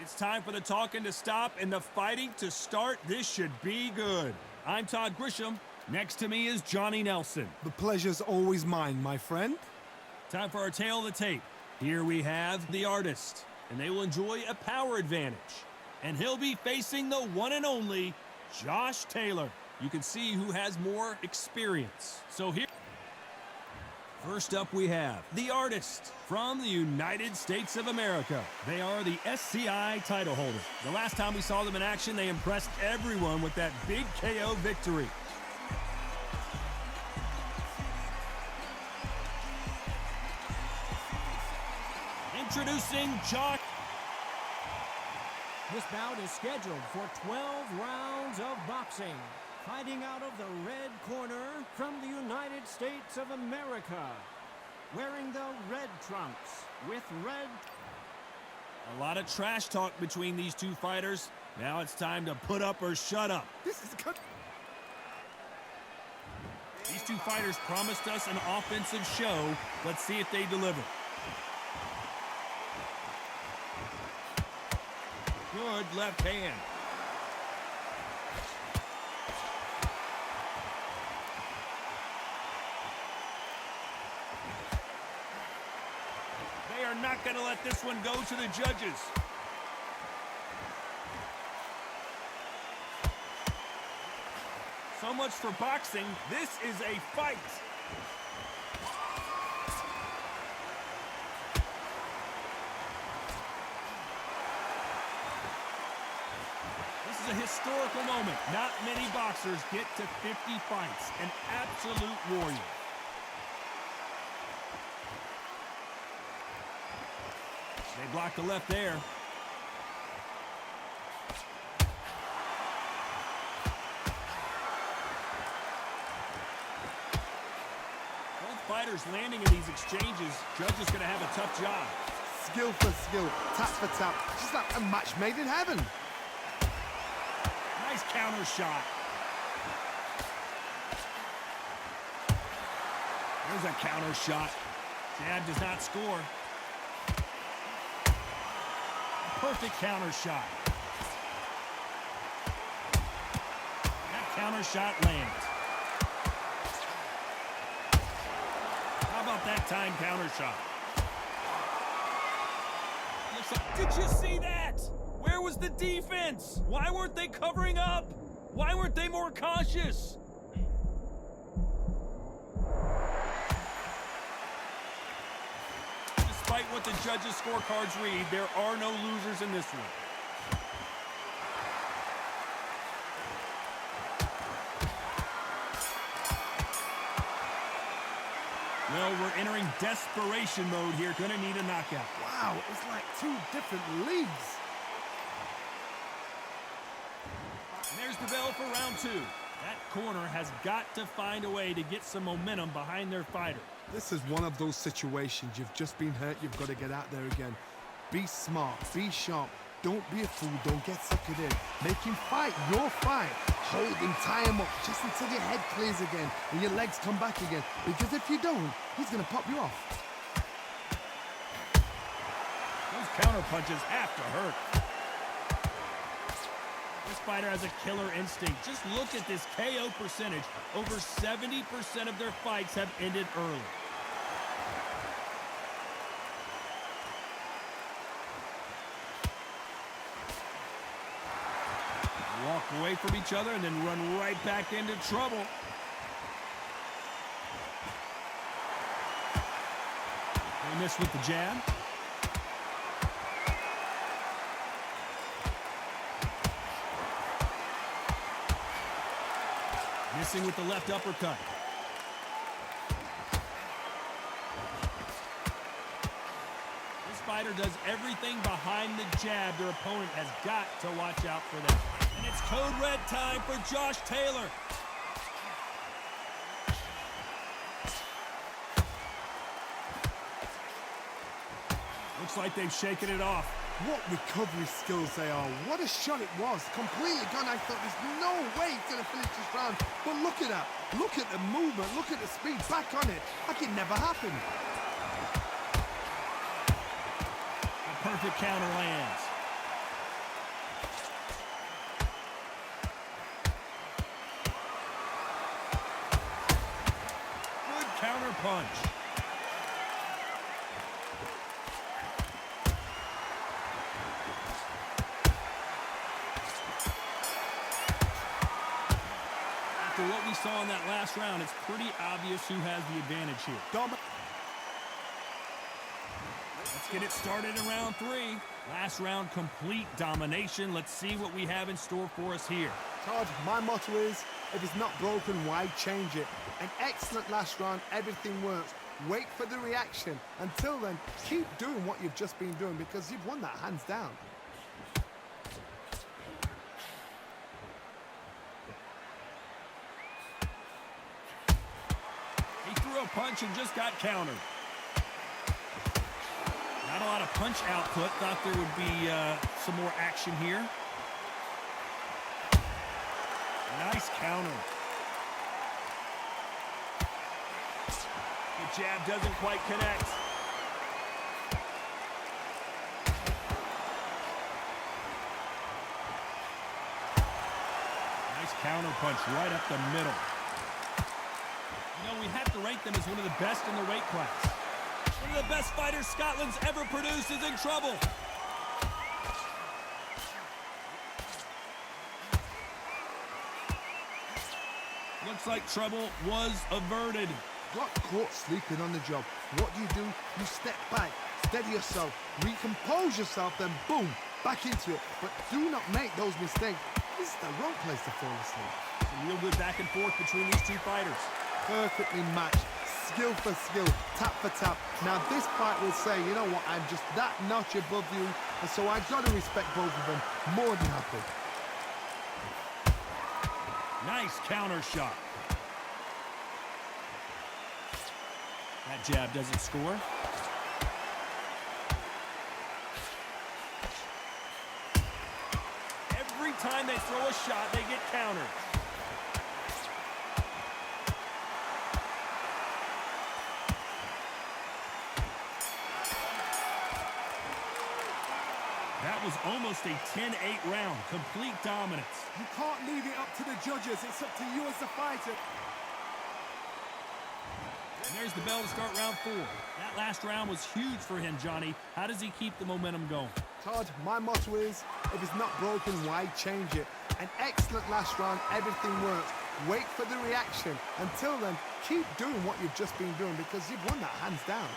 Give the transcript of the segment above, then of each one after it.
It's time for the talking to stop and the fighting to start. This should be good. I'm Todd Grisham. Next to me is Johnny Nelson. The pleasure's always mine, my friend. Time for our tale of the tape. Here we have the artist, and they will enjoy a power advantage. And he'll be facing the one and only Josh Taylor. You can see who has more experience. So here, first up we have the artist from the United States of America. They are the SCI title holder. The last time we saw them in action, they impressed everyone with that big KO victory. Introducing Josh. This bout is scheduled for 12 rounds of boxing. Fighting out of the red corner from the United States of America. Wearing the red trunks with red. A lot of trash talk between these two fighters. Now it's time to put up or shut up. This is good. These two fighters promised us an offensive show. Let's see if they deliver. Good left hand. They are not going to let this one go to the judges. So much for boxing. This is a fight. A historical moment. Not many boxers get to 50 fights. An absolute warrior. They blocked the left there. Both fighters landing in these exchanges. Judge is going to have a tough job. Skill for skill, tap for tap. Just like a match made in heaven. Nice counter shot. There's a counter shot. Jab does not score. Perfect counter shot. That counter shot lands. How about that time counter shot? Did you see that? Where was the defense? Why weren't they covering up? Why weren't they more cautious? Despite what the judges' scorecards read, there are no losers in this one. Well, we're entering desperation mode here. Gonna need a knockout. Wow, it's like two different leagues. And there's the bell for round two. That corner has got to find a way to get some momentum behind their fighter. This is one of those situations. You've just been hurt. You've got to get out there again. Be smart. Be sharp. Don't be a fool. Don't get suckered in. Make him fight your fight. Hold him, tie him up just until your head clears again and your legs come back again. Because if you don't, he's going to pop you off. Those counter punches have to hurt. This fighter has a killer instinct. Just look at this KO percentage. Over 70% of their fights have ended early. Walk away from each other and then run right back into trouble. They miss with the jab. Missing with the left uppercut. This fighter does everything behind the jab. Their opponent has got to watch out for that. And it's code red time for Josh Taylor. Looks like they've shaken it off. What recovery skills they are. What a shot it was. Completely gone. I thought there's no way he's going to finish this round. But look at that. Look at the movement. Look at the speed. Back on it. Like it never happened. A perfect counter lands. punch. After what we saw in that last round, it's pretty obvious who has the advantage here. Let's get it started in round 3. Last round, complete domination. Let's see what we have in store for us here. Todd, my motto is, if it's not broken, why change it? An excellent last round, everything works. Wait for the reaction. Until then, keep doing what you've just been doing because you've won that hands down. He threw a punch and just got countered. Not a lot of punch output. Thought there would be some more action here. Nice counter. The jab doesn't quite connect. Nice counter punch right up the middle. You know, we have to rank them as one of the best in the weight class. One of the best fighters Scotland's ever produced is in trouble. Looks like trouble was averted. Got caught sleeping on the job. What do? You step back, steady yourself, recompose yourself, then boom, back into it. But do not make those mistakes. This is the wrong place to fall asleep. A real good back and forth between these two fighters. Perfectly matched, skill for skill, tap for tap. Now this fight will say, you know what, I'm just that notch above you, and so I've got to respect both of them. More than happy. Nice counter shot. That jab doesn't score. Every time they throw a shot, they get countered. That was almost a 10-8 round. Complete dominance. You can't leave it up to the judges. It's up to you as the fighter. And there's the bell to start round 4. That last round was huge for him, Johnny. How does he keep the momentum going? Todd, my motto is, if it's not broken, why change it? An excellent last round, everything works. Wait for the reaction. Until then, keep doing what you've just been doing because you've won that hands down.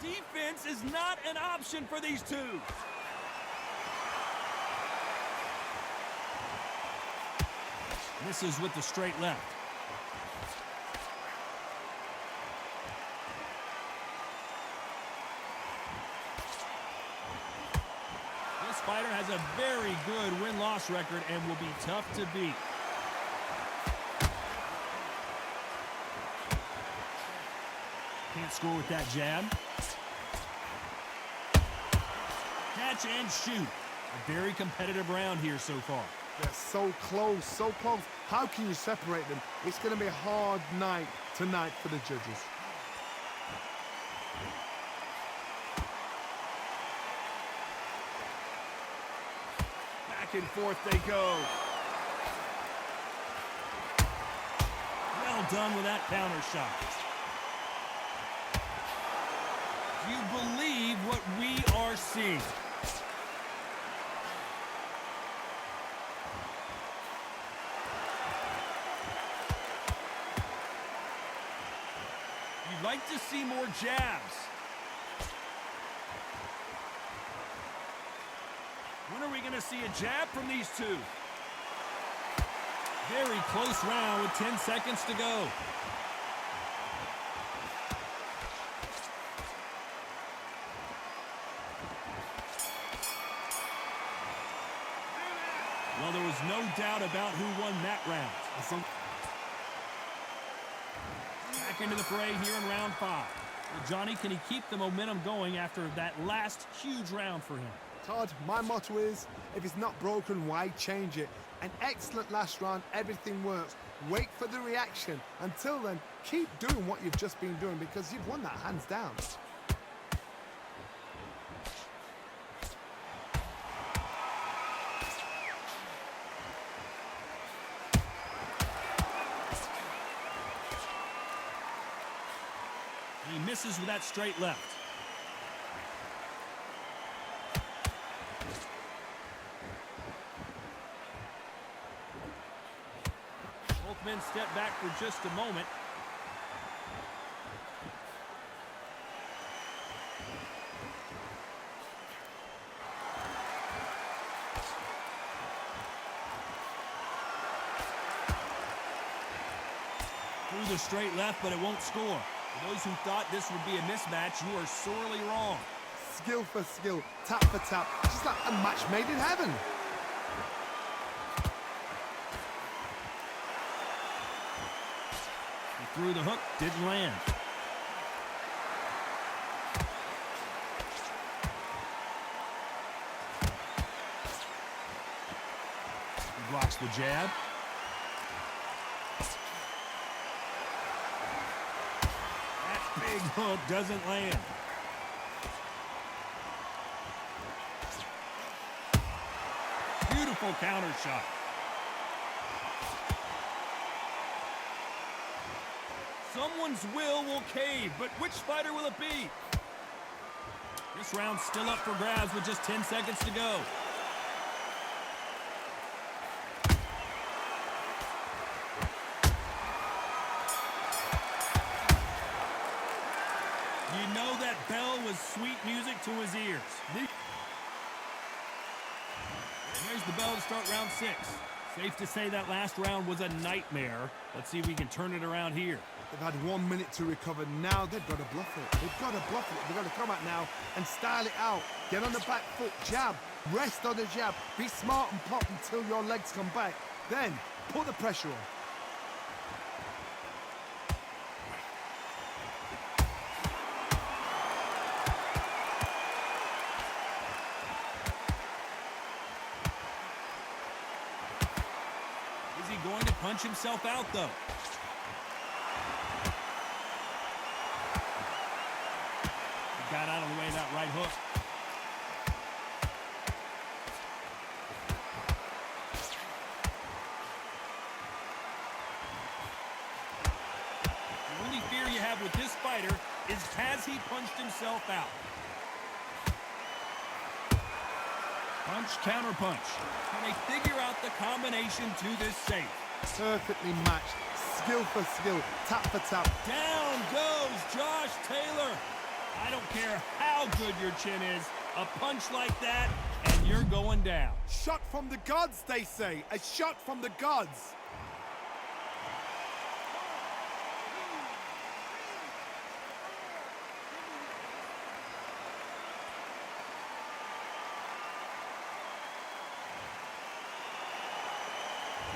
Defense is not an option for these two. Misses with the straight left. This fighter has a very good win-loss record and will be tough to beat. Can't score with that jab. Catch and shoot. A very competitive round here so far. They're so close, so close. How can you separate them? It's going to be a hard night tonight for the judges. Back and forth they go. Well done with that counter shot. Do you believe what we are seeing? You'd like to see more jabs. When are we going to see a jab from these two? Very close round with 10 seconds to go. Well, there was no doubt about who won that round. Back into the fray here in round 5. Well, Johnny, can he keep the momentum going after that last huge round for him? Todd, my motto is, if it's not broken, why change it? An excellent last round, everything works. Wait for the reaction. Until then, keep doing what you've just been doing because you've won that hands down. misses with that straight left. Both men step back for just a moment. Through the straight left, but it won't score. For those who thought this would be a mismatch, you are sorely wrong. Skill for skill, tap for tap, just like a match made in heaven. He threw the hook, didn't land. He blocks the jab. Big hook doesn't land. Beautiful counter shot. Someone's will cave, but which fighter will it be? This round's still up for grabs with just 10 seconds to go. You know that bell was sweet music to his ears. There's the bell to start round 6. Safe to say that last round was a nightmare. Let's see if we can turn it around here. They've had 1 minute to recover. Now they've got to bluff it. They've got to bluff it. They've got to come out now and style it out. Get on the back foot, jab, rest on the jab. Be smart and pop until your legs come back. Then put the pressure on. Is he going to punch himself out, though? He got out of the way of that right hook. The only fear you have with this fighter is has he punched himself out? Punch, counter punch. Can they figure out the combination to this safe? Perfectly matched. Skill for skill. Tap for tap. Down goes Josh Taylor. I don't care how good your chin is. A punch like that, and you're going down. Shot from the gods, they say. A shot from the gods.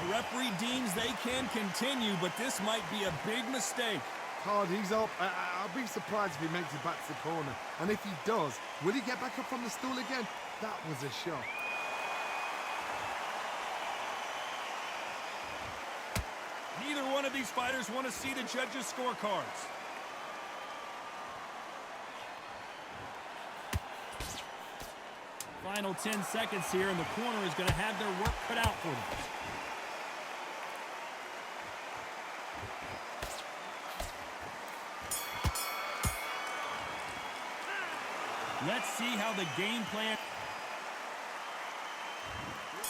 The referee deems they can continue, but this might be a big mistake. Card, he's up. I'll be surprised if he makes it back to the corner. And if he does, will he get back up from the stool again? That was a shot. Neither one of these fighters want to see the judges' scorecards. Final 10 seconds here, and the corner is going to have their work cut out for them. Let's see how the game plan...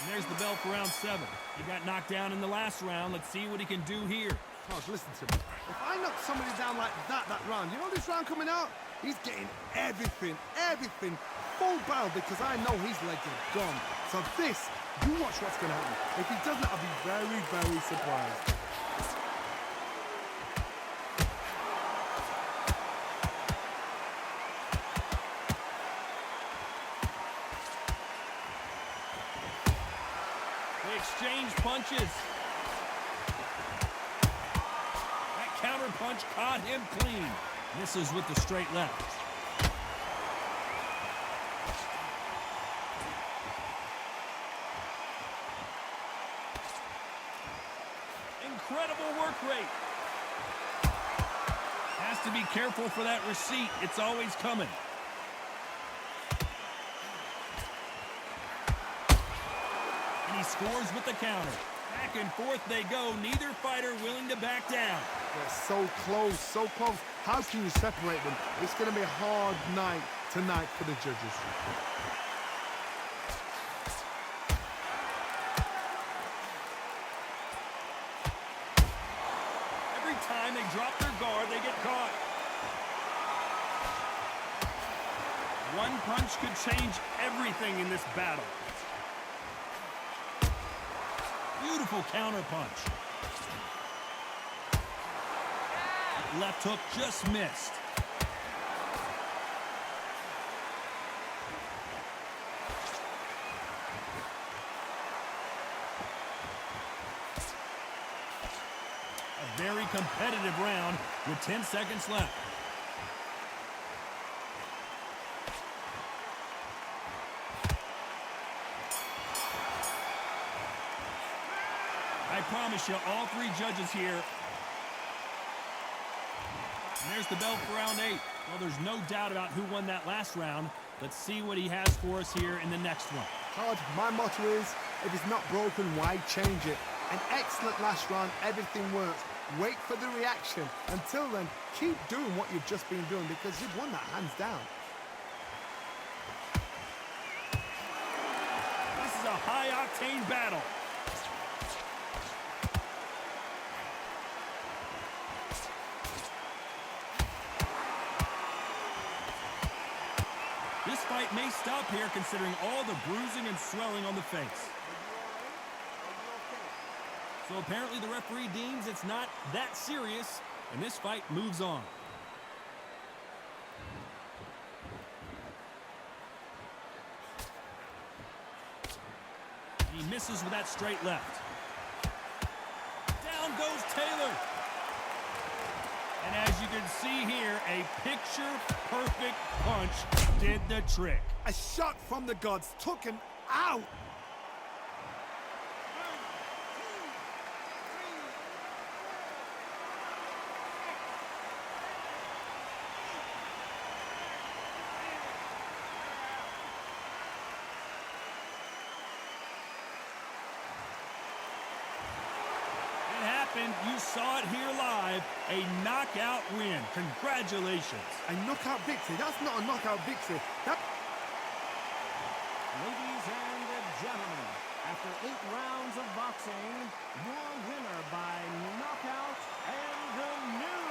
And there's the bell for round 7. He got knocked down in the last round. Let's see what he can do here. Gosh, listen to me. If I knock somebody down like that round, you know this round coming out? He's getting everything, full barrel because I know his legs are gone. So this, you watch what's going to happen. If he doesn't, I'll be very, very surprised. They exchange punches. That counter punch caught him clean. Misses with the straight left. Incredible work rate. Has to be careful for that receipt. It's always coming. And he scores with the counter. Back and forth they go. Neither fighter willing to back down. They're so close, so close. How can you separate them? It's going to be a hard night tonight for the judges. Every time they drop their guard, they get caught. One punch could change everything in this battle. Beautiful counter punch. Left hook just missed. A very competitive round with 10 seconds left. I promise you, all three judges here. And there's the bell for round 8. Well, there's no doubt about who won that last round. Let's see what he has for us here in the next one. Todd, my motto is, if it's not broken, why change it? An excellent last round, everything works. Wait for the reaction. Until then, keep doing what you've just been doing because you've won that hands down. This is a high-octane battle. This fight may stop here considering all the bruising and swelling on the face. So apparently the referee deems it's not that serious, and this fight moves on. He misses with that straight left. Down goes Taylor. And as you can see here, a picture-perfect punch did the trick. A shot from the gods took him out. You saw it here live, a knockout win. Congratulations. A knockout victory? That's not a knockout victory. Ladies and gentlemen, after 8 rounds of boxing, your winner by knockout and the new